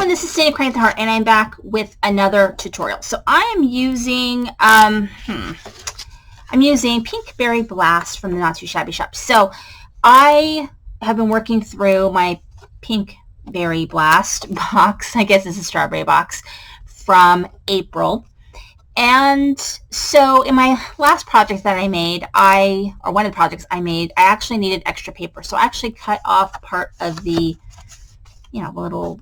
everyone, this is Sandy Crying at the Heart, and I'm back with another tutorial. So I am using I'm using Pink Berry Blast from the Not Too Shabby Shop. So I have been working through my Pink Berry Blast box. I guess it's a strawberry box from April. And so in my last project that I made, one of the projects I made, I actually needed extra paper. So I actually cut off part of the, little,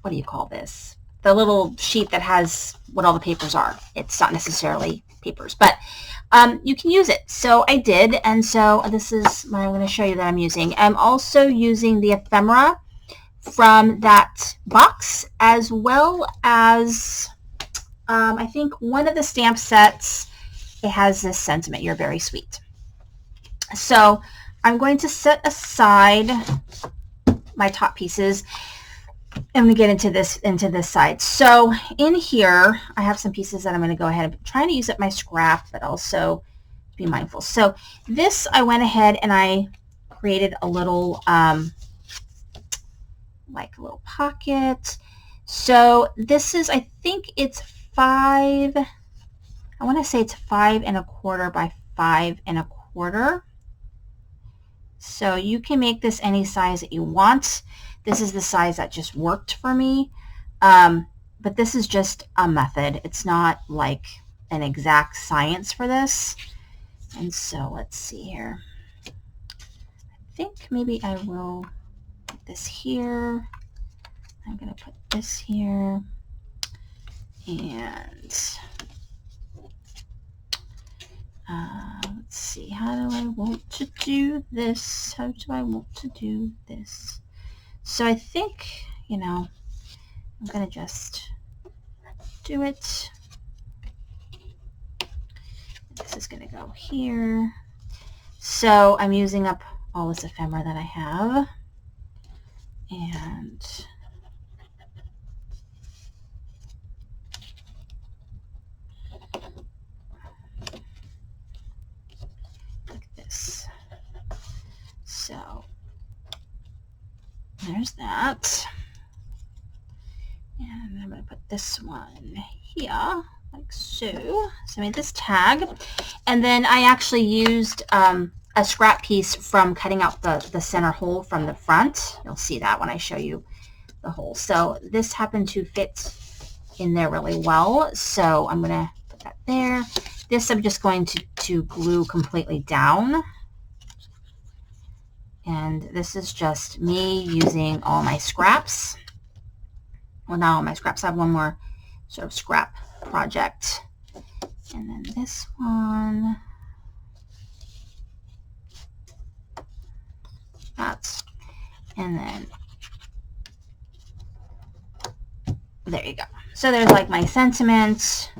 what do you call this? The little sheet that has what all the papers are. It's not necessarily papers, but you can use it. So I did, and so this is what I'm going to show you that I'm using. I'm also using the ephemera from that box, as well as I think one of the stamp sets, it has this sentiment, "You're very sweet." So I'm going to set aside my top pieces. I'm going to get into this side. So in here, I have some pieces that I'm going to go ahead and try to use up my scrap, but also be mindful. So this, I went ahead and I created a little, like a little pocket. So this is, I think it's 5, I want to say it's 5 1/4 by 5 1/4. So you can make this any size that you want. This is the size that just worked for me. But this is just a method. It's not like an exact science for this. And so let's see here. I think maybe I will put this here. I'm going to put this here. And let's see, how do I want to do this? How do I want to do this? So I think, I'm going to just do it. This is going to go here. So I'm using up all this ephemera that I have. And like this. So there's that. And I'm going to put this one here, like so. So I made this tag. And then I actually used a scrap piece from cutting out the center hole from the front. You'll see that when I show you the hole. So this happened to fit in there really well. So I'm going to put that there. This I'm just going to glue completely down. And this is just me using all my scraps. Well, not all my scraps. I have one more sort of scrap project. And then this one. That's, and then there you go. So there's like my sentiment.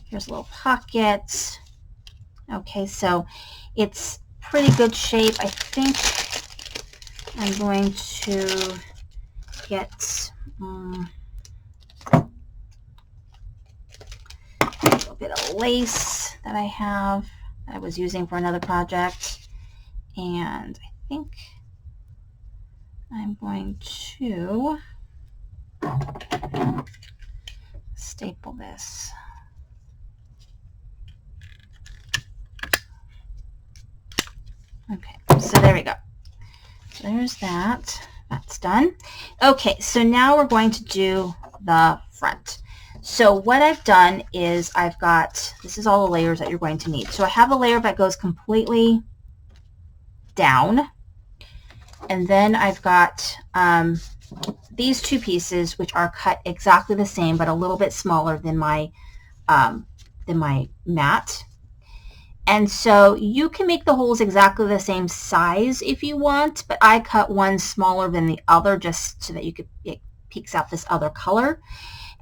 Here's a little pocket. Okay, so it's pretty good shape. I think I'm going to get a little bit of lace that I have that I was using for another project, and I think I'm going to staple this. Okay, so there we go. So there's that. That's done. Okay, so now we're going to do the front. So what I've done is I've got, this is all the layers that you're going to need. So I have a layer that goes completely down. And then I've got these two pieces, which are cut exactly the same, but a little bit smaller than my mat. And so you can make the holes exactly the same size if you want, but I cut one smaller than the other just so that it peeks out this other color.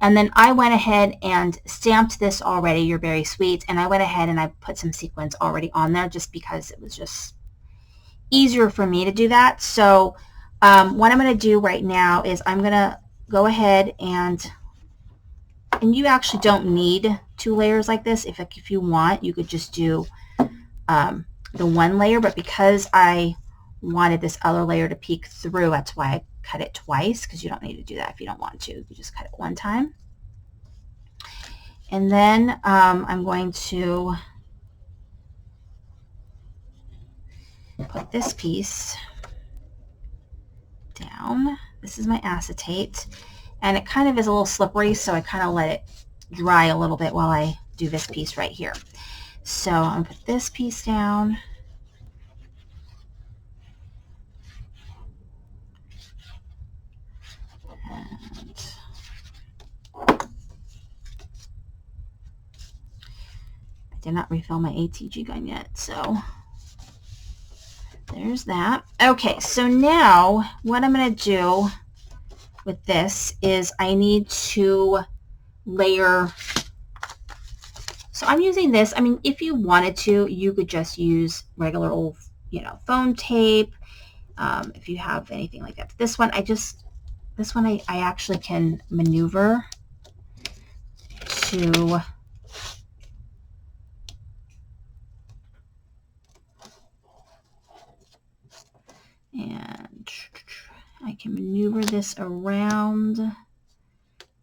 And then I went ahead and stamped this already, "You're very sweet," and I went ahead and I put some sequins already on there just because it was just easier for me to do that. So what I'm going to do right now is I'm going to go ahead and you actually don't need 2 layers like this. If you want, you could just do the one layer, but because I wanted this other layer to peek through, that's why I cut it twice because you don't need to do that if you don't want to. You just cut it one time. And then I'm going to put this piece down. This is my acetate, and it kind of is a little slippery, so I kind of let it dry a little bit while I do this piece right here. So I'm going to put this piece down. And I did not refill my ATG gun yet, so there's that. Okay, so now what I'm going to do with this is I need to layer. So I'm using this. I mean, if you wanted to, you could just use regular old, foam tape. If you have anything like that. This one, I actually can maneuver to and I can maneuver this around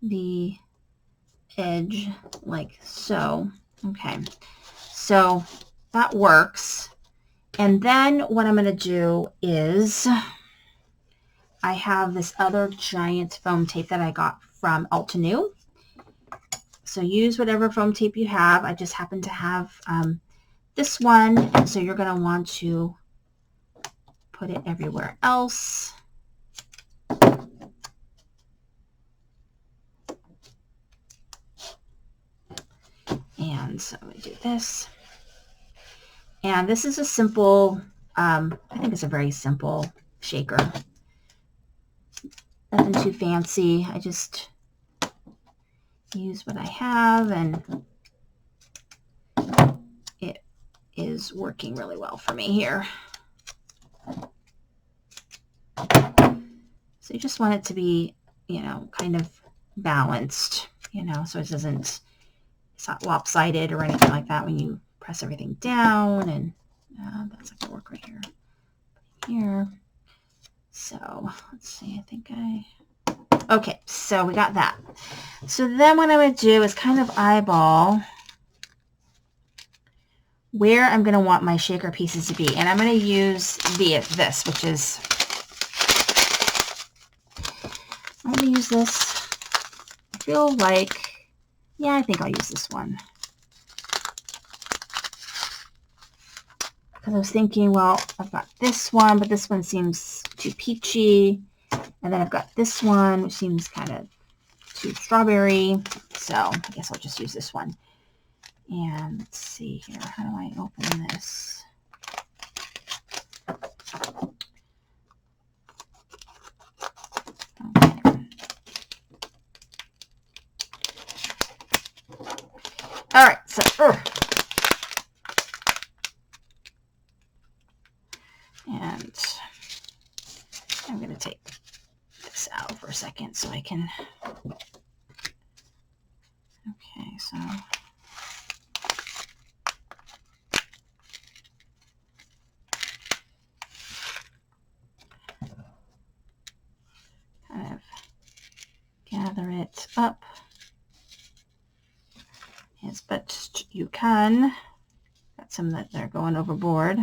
the edge like so. Okay, so that works. And then what I'm going to do is I have this other giant foam tape that I got from Altenew. So use whatever foam tape you have. I just happen to have this one, and so you're going to want to put it everywhere else. And so I'm going to do this. And this is a simple, I think it's a very simple shaker. Nothing too fancy. I just use what I have, and it is working really well for me here. So you just want it to be, kind of balanced, so it doesn't, it's not lopsided or anything like that when you press everything down. And that's not going to work right here. Here. So let's see, okay, so we got that. So then what I'm going to do is kind of eyeball where I'm going to want my shaker pieces to be. And I'm going to use this, which is, I'm going to use this. I feel like, yeah, I think I'll use this one. Because I was thinking, well, I've got this one, but this one seems too peachy. And then I've got this one, which seems kind of too strawberry. So I guess I'll just use this one. And let's see here. How do I open this? Okay. All right, so and I'm going to take this out for a second so I can, okay, so kind of gather it up as best you can. Got some that are going overboard.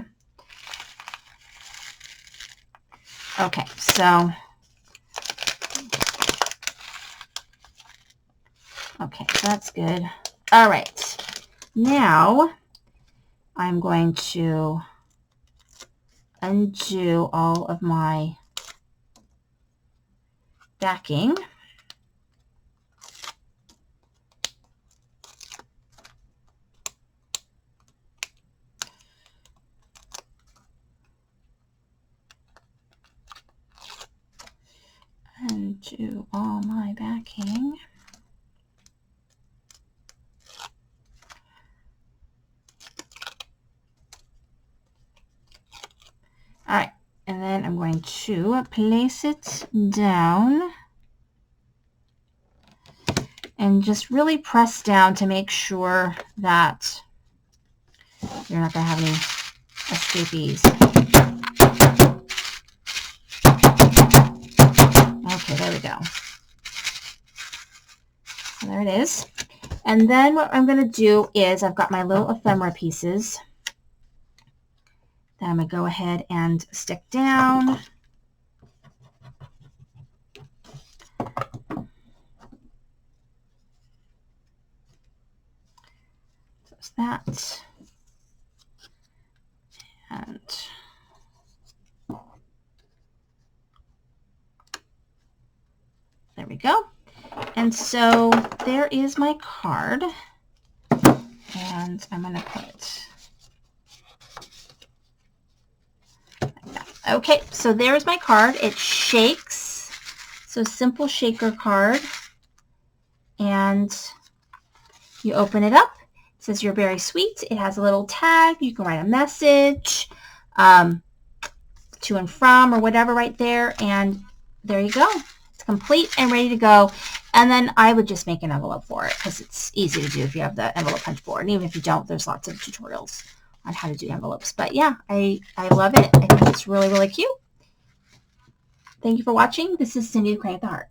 Okay, so that's good. All right, now I'm going to undo all of my backing. Undo all my backing. All right, and then I'm going to place it down and just really press down to make sure that you're not going to have any escapees. it is. And then what I'm going to do is I've got my little ephemera pieces that I'm going to go ahead and stick down. There's that. And there we go. And so there is my card. And I'm going to put it like that. Okay, so there's my card. It shakes. So simple shaker card. And you open it up. It says you're very sweet. It has a little tag. You can write a message to and from or whatever right there. And there you go. It's complete and ready to go. And then I would just make an envelope for it because it's easy to do if you have the envelope punch board. And even if you don't, there's lots of tutorials on how to do envelopes. But yeah, I love it. I think it's really, really cute. Thank you for watching. This is Cindy the Crane at the Heart.